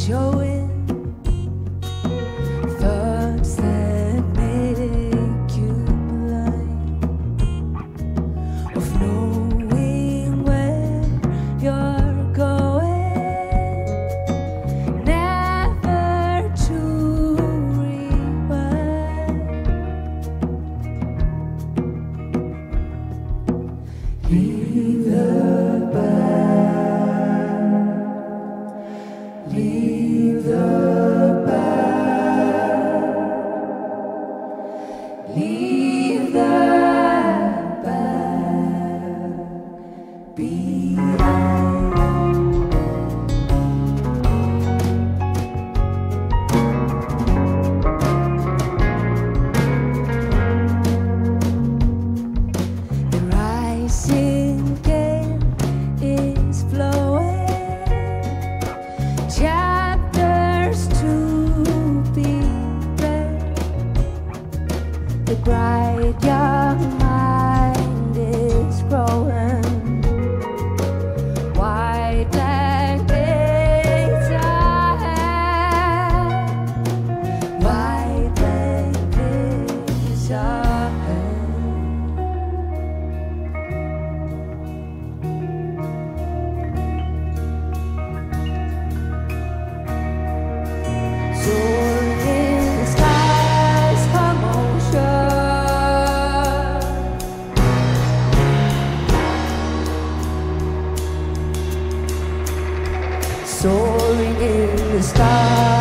showing thoughts that make you blind, of knowing where you're going, never to rewind. Leave the Leave the bad, leave the bad behind. The rising gale is flowing, chapters to be read. The bright young mind is growing. White black days ahead. White black days ahead. Soaring in the skies, commotion. Soaring in the skies.